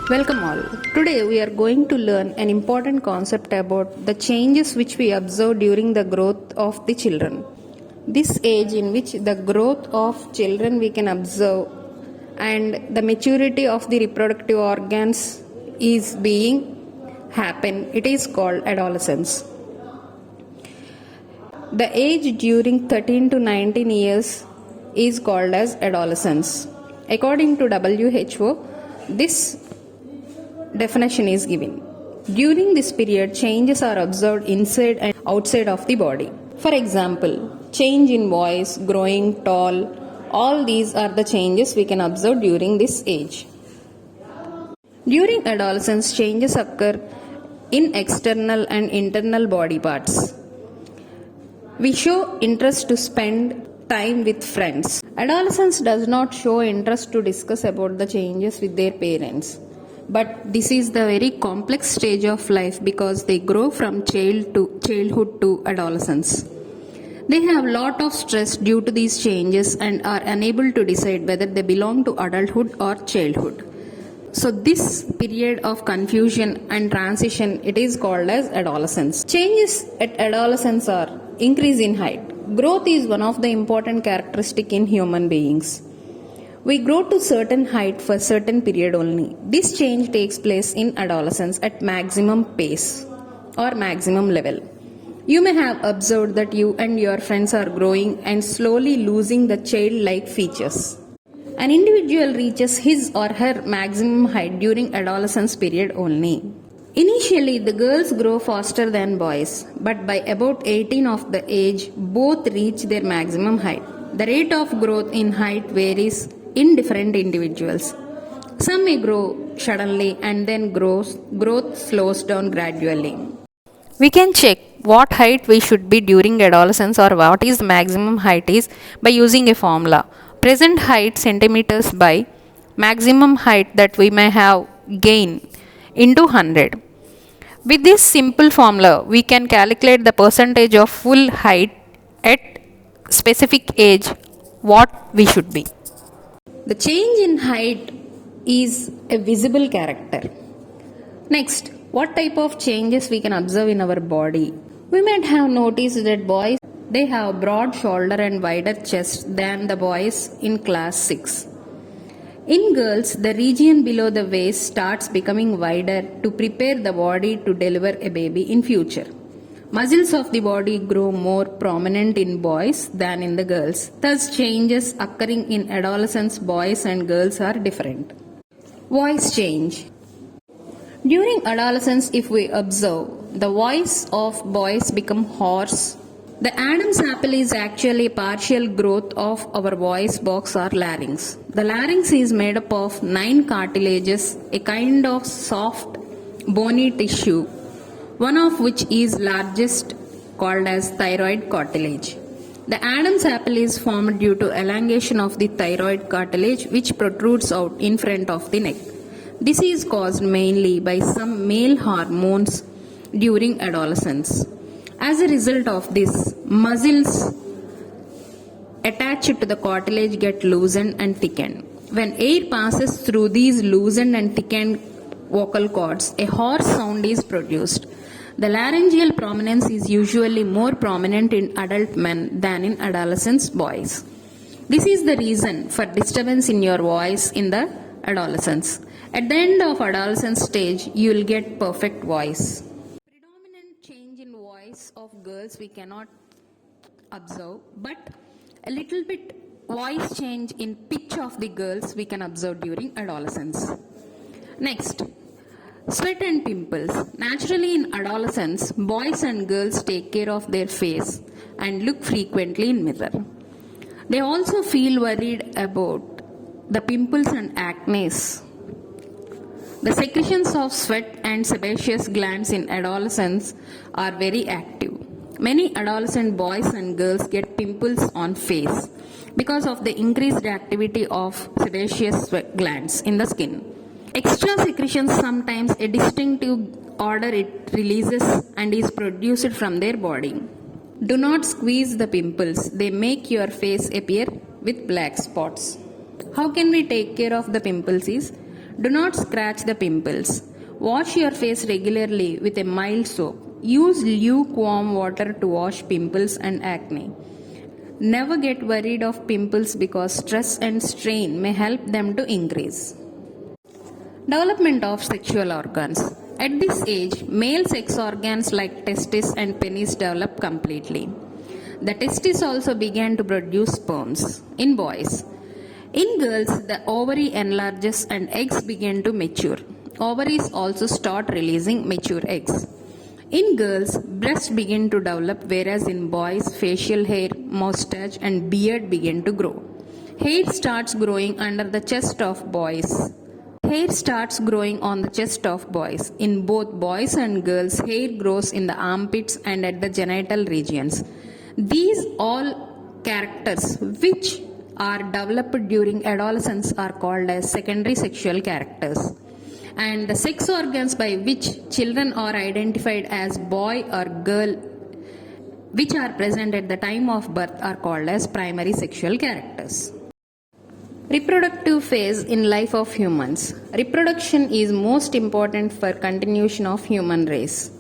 Welcome all. Today we are going to learn an important concept about the changes which we observe during the growth of the children. This age in which the growth of children we can observe and the maturity of the reproductive organs is being happen, it is called adolescence. The age during 13 to 19 years is called as adolescence. According to WHO, this definition is given. During this period, changes are observed inside and outside of the body. For example, change in voice, growing tall, all these are the changes we can observe during this age. During adolescence, changes occur in external and internal body parts. We show interest to spend time with friends. Adolescence does not show interest to discuss about the changes with their parents. But this is the very complex stage of life because they grow from childhood to adolescence. They have lot of stress due to these changes and are unable to decide whether they belong to adulthood or childhood. So this period of confusion and transition, it is called as adolescence. Changes at adolescence are increase in height. Growth is one of the important characteristic in human beings. We grow to certain height for certain period only. This change takes place in adolescence at maximum pace or maximum level. You may have observed that you and your friends are growing and slowly losing the childlike features. An individual reaches his or her maximum height during adolescence period only. Initially, the girls grow faster than boys, but by about 18 of the age, both reach their maximum height. The rate of growth in height varies in different individuals. Some may grow suddenly and then growth slows down gradually. We can check what height we should be during adolescence or what is the maximum height is by using a formula. Present height centimeters by maximum height that we may have gain into 100. With this simple formula, we can calculate the percentage of full height at specific age what we should be. The change in height is a visible character. Next, what type of changes we can observe in our body? We might have noticed that boys, they have broad shoulder and wider chest than the boys in class 6. In girls, the region below the waist starts becoming wider to prepare the body to deliver a baby in future. Muscles of the body grow more prominent in boys than in the girls. Thus, changes occurring in adolescence boys and girls are different. Voice change. During adolescence, if we observe, the voice of boys become hoarse. The Adam's apple is actually partial growth of our voice box or larynx. The larynx is made up of 9 cartilages, a kind of soft, bony tissue, one of which is largest, called as thyroid cartilage. The Adam's apple is formed due to elongation of the thyroid cartilage which protrudes out in front of the neck. This is caused mainly by some male hormones during adolescence. As a result of this, muscles attached to the cartilage get loosened and thickened. When air passes through these loosened and thickened vocal cords, a hoarse sound is produced. The laryngeal prominence is usually more prominent in adult men than in adolescent boys. This is the reason for disturbance in your voice in the adolescence. At the end of adolescent stage, you will get perfect voice. Predominant change in voice of girls we cannot observe, but a little bit voice change in pitch of the girls we can observe during adolescence. Next, sweat and pimples. Naturally in adolescence, boys and girls take care of their face and look frequently in mirror. They also feel worried about the pimples and acne. The secretions of sweat and sebaceous glands in adolescence are very active. Many adolescent boys and girls get pimples on face because of the increased activity of sebaceous glands in the skin. Extra secretions, sometimes a distinctive odor it releases and is produced from their body. Do not squeeze the pimples. They make your face appear with black spots. How can we take care of the pimples is, Do not scratch the pimples. Wash your face regularly with a mild soap. Use lukewarm water to wash pimples and acne. Never get worried of pimples because stress and strain may help them to increase. Development of sexual organs. At this age, male sex organs like testes and penis develop completely. The testes also began to produce sperms in boys. In girls, the ovary enlarges and eggs begin to mature. Ovaries also start releasing mature eggs. In girls, breasts begin to develop, whereas in boys, facial hair, mustache, and beard begin to grow. Hair starts growing under the chest of boys. Hair starts growing on the chest of boys. In both boys and girls, hair grows in the armpits and at the genital regions. These all characters which are developed during adolescence are called as secondary sexual characters. And the sex organs by which children are identified as boy or girl, which are present at the time of birth, are called as primary sexual characters. Reproductive phase in life of humans. Reproduction is most important for continuation of human race.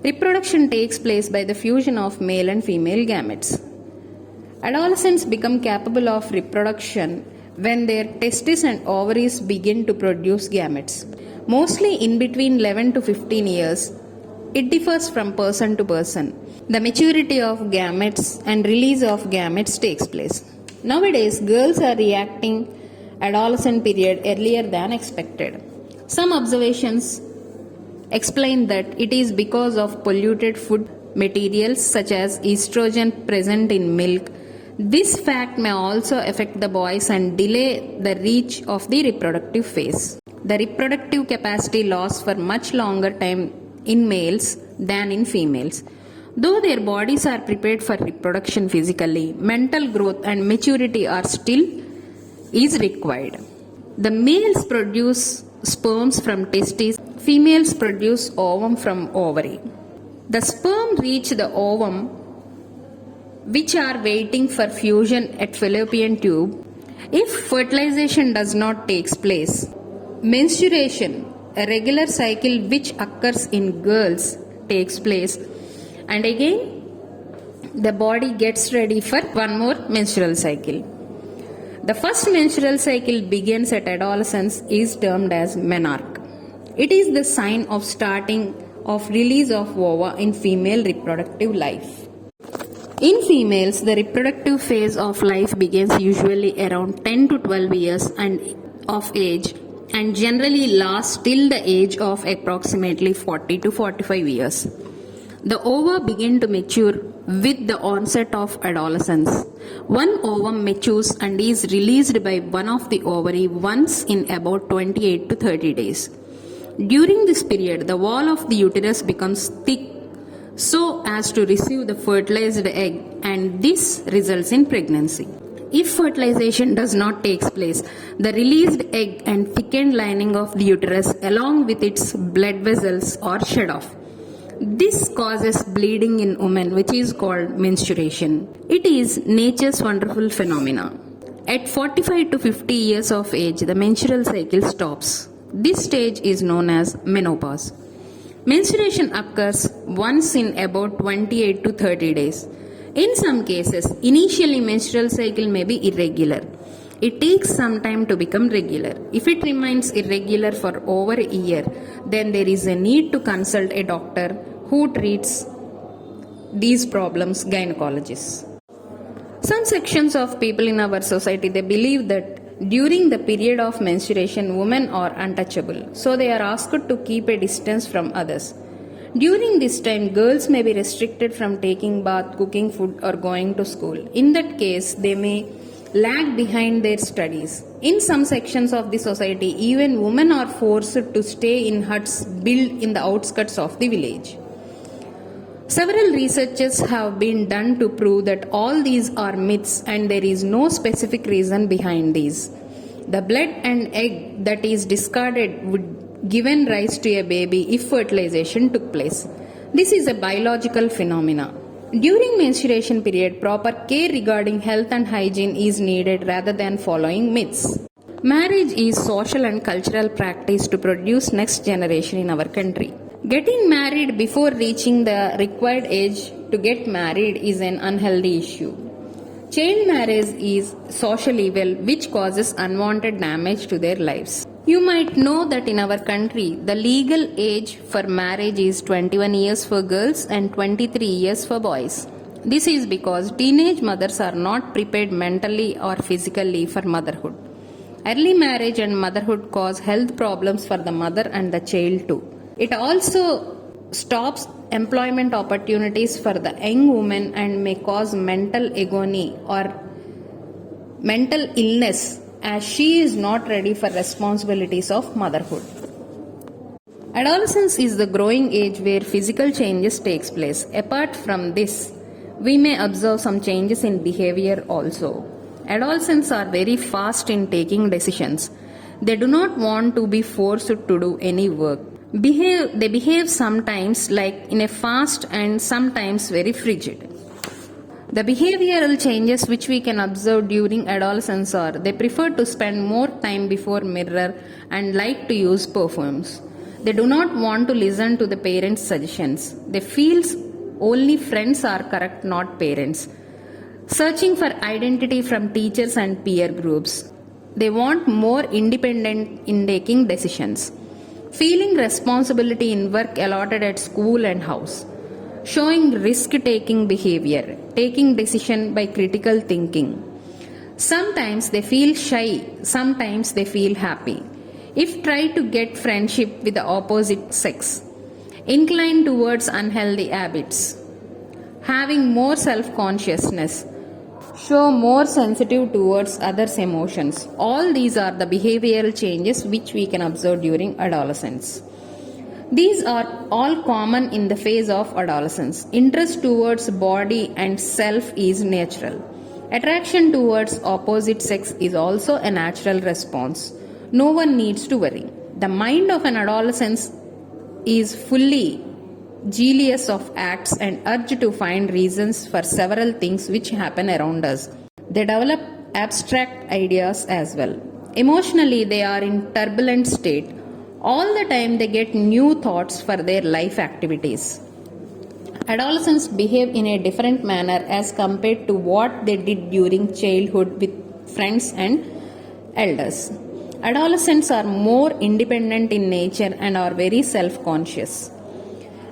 Reproduction takes place by the fusion of male and female gametes. Adolescents become capable of reproduction when their testes and ovaries begin to produce gametes. Mostly in between 11 to 15 years, it differs from person to person. The maturity of gametes and release of gametes takes place. Nowadays, girls are reacting adolescent period earlier than expected. Some observations explain that it is because of polluted food materials such as estrogen present in milk. This fact may also affect the boys and delay the reach of the reproductive phase. The reproductive capacity lasts for much longer time in males than in females. Though their bodies are prepared for reproduction physically, mental growth and maturity are still is required. The males produce sperms from testes, females produce ovum from ovary. The sperm reach the ovum, which are waiting for fusion at fallopian tube. If fertilization does not take place, menstruation, a regular cycle which occurs in girls, takes place, and again the body gets ready for one more menstrual cycle. The first menstrual cycle begins at adolescence is termed as menarche. It is the sign of starting of release of ova in female reproductive life. In females, the reproductive phase of life begins usually around 10 to 12 years of age and generally lasts till the age of approximately 40 to 45 years. The ova begin to mature with the onset of adolescence. One ovum matures and is released by one of the ovary once in about 28 to 30 days. During this period, the wall of the uterus becomes thick so as to receive the fertilized egg, and this results in pregnancy. If fertilization does not take place, the released egg and thickened lining of the uterus along with its blood vessels are shed off. This causes bleeding in women, which is called menstruation. It is nature's wonderful phenomena. At 45 to 50 years of age, the menstrual cycle stops. This stage is known as menopause. Menstruation occurs once in about 28 to 30 days. In some cases, initially menstrual cycle may be irregular. It takes some time to become regular. If it remains irregular for over a year, then there is a need to consult a doctor who treats these problems, gynecologists. Some sections of people in our society, they believe that during the period of menstruation, women are untouchable, so they are asked to keep a distance from others. During this time, girls may be restricted from taking bath, cooking food, or going to school. In that case, they may lag behind their studies. In some sections of the society, even women are forced to stay in huts built in the outskirts of the village. Several researches have been done to prove that all these are myths and there is no specific reason behind these. The blood and egg that is discarded would given rise to a baby if fertilization took place. This is a biological phenomena. During menstruation period, proper care regarding health and hygiene is needed rather than following myths. Marriage is social and cultural practice to produce next generation in our country. Getting married before reaching the required age to get married is an unhealthy issue. Child marriage is social evil which causes unwanted damage to their lives. You might know that in our country, the legal age for marriage is 21 years for girls and 23 years for boys. This is because teenage mothers are not prepared mentally or physically for motherhood. Early marriage and motherhood cause health problems for the mother and the child too. It also stops employment opportunities for the young woman and may cause mental agony or mental illness as she is not ready for responsibilities of motherhood. Adolescence is the growing age where physical changes takes place. Apart from this, we may observe some changes in behavior also. Adolescents are very fast in taking decisions. They do not want to be forced to do any work. They behave sometimes like in a fast and sometimes very frigid. The behavioral changes which we can observe during adolescence are they prefer to spend more time before mirror and like to use perfumes. They do not want to listen to the parents' suggestions. They feel only friends are correct, not parents. Searching for identity from teachers and peer groups. They want more independent in taking decisions. Feeling responsibility in work allotted at school and house. Showing risk-taking behavior. Taking decision by critical thinking. Sometimes they feel shy, sometimes they feel happy. If try to get friendship with the opposite sex. Incline towards unhealthy habits. Having more self-consciousness. Show more sensitive towards others' emotions. All these are the behavioral changes which we can observe during adolescence. These are all common in the phase of adolescence. Interest towards body and self is natural. Attraction towards opposite sex is also a natural response. No one needs to worry. The mind of an adolescent is fully zealous of acts and urge to find reasons for several things which happen around us. They develop abstract ideas as well. Emotionally, they are in turbulent state. All the time they get new thoughts for their life activities. Adolescents behave in a different manner as compared to what they did during childhood with friends and elders. Adolescents are more independent in nature and are very self-conscious.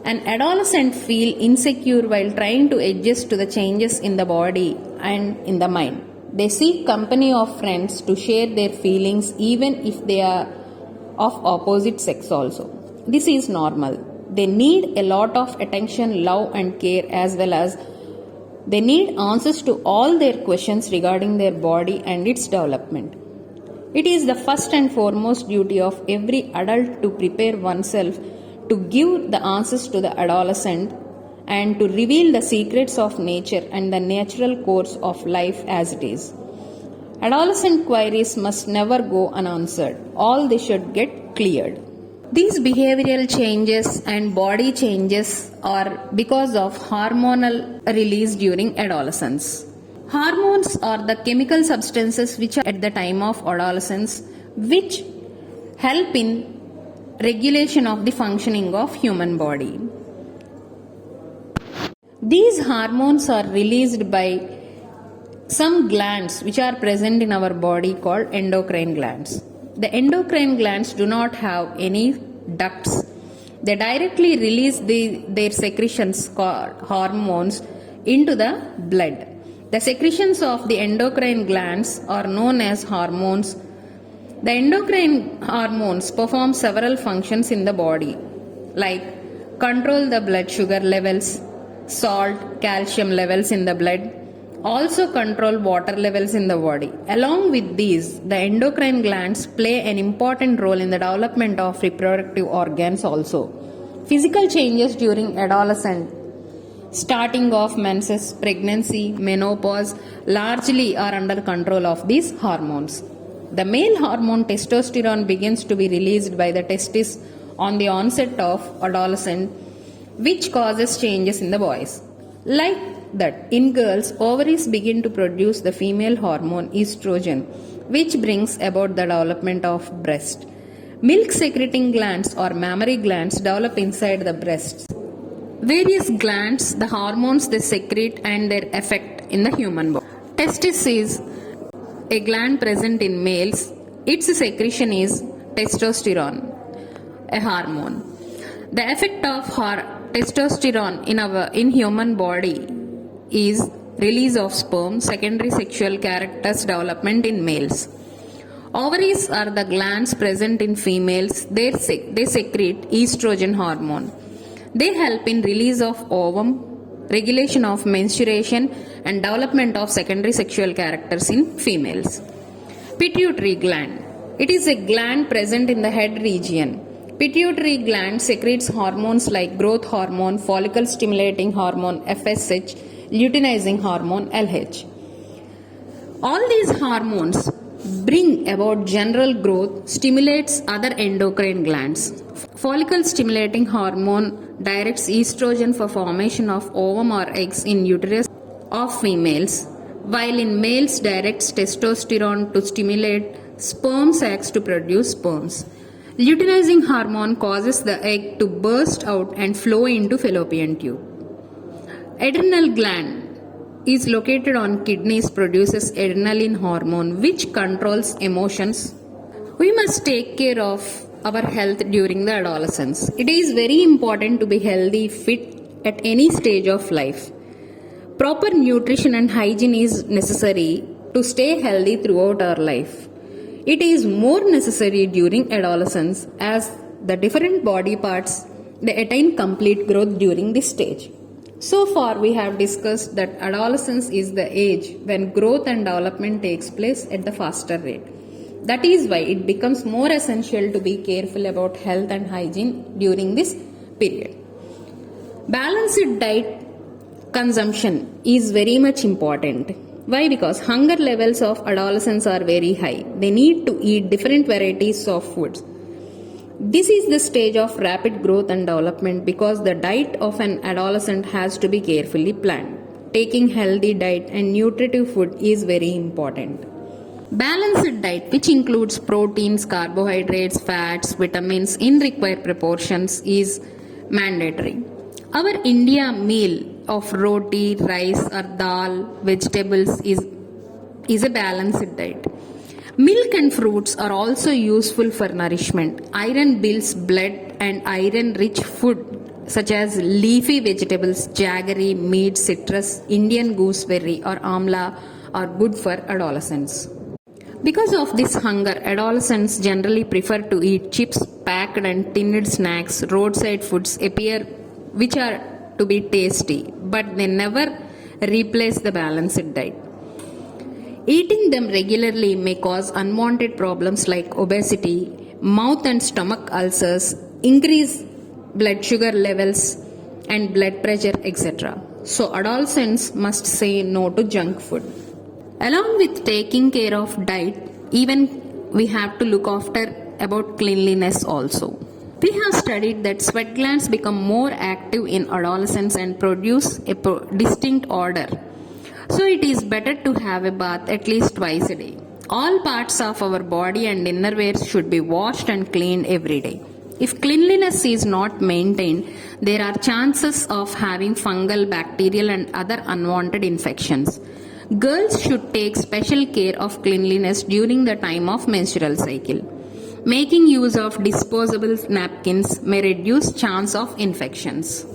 An adolescent feel insecure while trying to adjust to the changes in the body and in the mind. They seek company of friends to share their feelings even if they are of opposite sex also. This is normal. They need a lot of attention, love and care as well as they need answers to all their questions regarding their body and its development. It is the first and foremost duty of every adult to prepare oneself to give the answers to the adolescent and to reveal the secrets of nature and the natural course of life as it is. Adolescent queries must never go unanswered. All they should get cleared. These behavioral changes and body changes are because of hormonal release during adolescence. Hormones are the chemical substances which are at the time of adolescence which help in regulation of the functioning of human body. These hormones are released by some glands which are present in our body called endocrine glands. The endocrine glands do not have any ducts. They directly release their secretions called hormones into the blood. The secretions of the endocrine glands are known as hormones. The endocrine hormones perform several functions in the body like control the blood sugar levels, salt, calcium levels in the blood, also control water levels in the body. Along with these, the endocrine glands play an important role in the development of reproductive organs also. Physical changes during adolescence, starting of menses, pregnancy, menopause largely are under control of these hormones. The male hormone testosterone begins to be released by the testes on the onset of adolescence, which causes changes in the boys. Like that in girls, ovaries begin to produce the female hormone estrogen, which brings about the development of breast. Milk secreting glands or mammary glands develop inside the breasts. Various glands, the hormones they secrete and their effect in the human body. Testis is a gland present in males. Its secretion is testosterone, a hormone. The effect of testosterone in human body is release of sperm, secondary sexual characters development in males. Ovaries are the glands present in females. They secrete estrogen hormone. They help in release of ovum, regulation of menstruation, and development of secondary sexual characters in females. Pituitary gland. It is a gland present in the head region. Pituitary gland secretes hormones like growth hormone, follicle stimulating hormone FSH, luteinizing hormone LH. All these hormones bring about general growth, stimulates other endocrine glands. Follicle stimulating hormone directs estrogen for formation of ovum or eggs in uterus of females, while in males directs testosterone to stimulate sperm sacs to produce sperms. Luteinizing hormone causes the egg to burst out and flow into fallopian tube. Adrenal gland is located on kidneys, produces adrenaline hormone which controls emotions. We must take care of our health during the adolescence. It is very important to be healthy, fit at any stage of life. Proper nutrition and hygiene is necessary to stay healthy throughout our life. It is more necessary during adolescence as the different body parts they attain complete growth during this stage. So far we have discussed that adolescence is the age when growth and development takes place at the faster rate. That is why it becomes more essential to be careful about health and hygiene during this period. Balanced diet consumption is very much important. Why? Because hunger levels of adolescents are very high. They need to eat different varieties of foods. This is the stage of rapid growth and development because the diet of an adolescent has to be carefully planned. Taking healthy diet and nutritive food is very important. Balanced diet, which includes proteins, carbohydrates, fats, vitamins in required proportions, is mandatory. Our India meal of roti, rice or dal, vegetables is a balanced diet. Milk and fruits are also useful for nourishment. Iron builds blood and iron-rich food such as leafy vegetables, jaggery, meat, citrus, Indian gooseberry or amla are good for adolescents. Because of this hunger, adolescents generally prefer to eat chips, packed and tinned snacks, roadside foods appear which are to be tasty, but they never replace the balanced diet. Eating them regularly may cause unwanted problems like obesity, mouth and stomach ulcers, increase blood sugar levels and blood pressure, etc. So adolescents must say no to junk food. Along with taking care of diet, even we have to look after about cleanliness also. We have studied that sweat glands become more active in adolescence and produce a distinct odor. So it is better to have a bath at least twice a day. All parts of our body and innerwear should be washed and cleaned every day. If cleanliness is not maintained, there are chances of having fungal, bacterial and other unwanted infections. Girls should take special care of cleanliness during the time of menstrual cycle. Making use of disposable napkins may reduce chance of infections.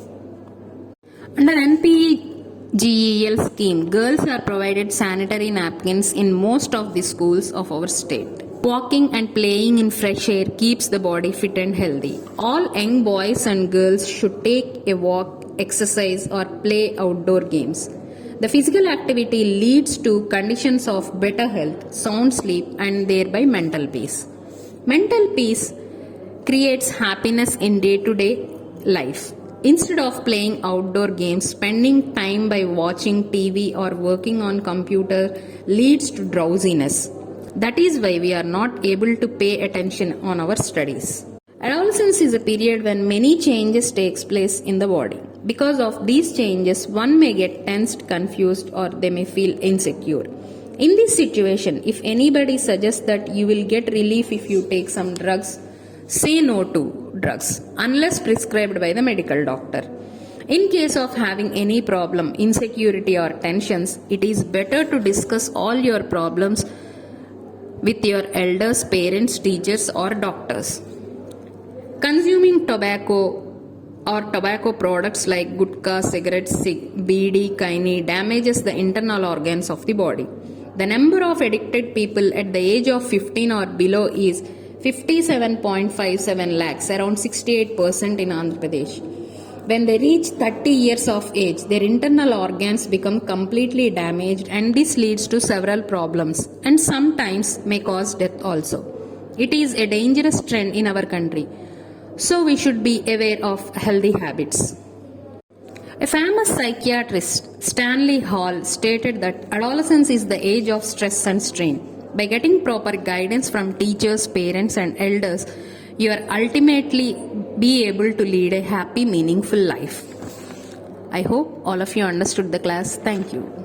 Under NPGEL scheme, girls are provided sanitary napkins in most of the schools of our state. Walking and playing in fresh air keeps the body fit and healthy. All young boys and girls should take a walk, exercise or play outdoor games. The physical activity leads to conditions of better health, sound sleep and thereby mental peace. Mental peace creates happiness in day-to-day life. Instead of playing outdoor games, spending time by watching TV or working on computer leads to drowsiness. That is why we are not able to pay attention on our studies. Adolescence is a period when many changes takes place in the body. Because of these changes, one may get tensed, confused, or they may feel insecure. In this situation, if anybody suggests that you will get relief if you take some drugs, say no to drugs unless prescribed by the medical doctor. In case of having any problem, insecurity or tensions, it is better to discuss all your problems with your elders, parents, teachers or doctors. Consuming tobacco or tobacco products like gutka, cigarettes, bidi, kaini damages the internal organs of the body. The number of addicted people at the age of 15 or below is 57.57 lakhs, around 68% in Andhra Pradesh. When they reach 30 years of age, their internal organs become completely damaged, and this leads to several problems and sometimes may cause death also. It is a dangerous trend in our country, so we should be aware of healthy habits. A famous psychiatrist, Stanley Hall, stated that adolescence is the age of stress and strain. By getting proper guidance from teachers, parents, and elders, you are ultimately be able to lead a happy, meaningful life. I hope all of you understood the class. Thank you.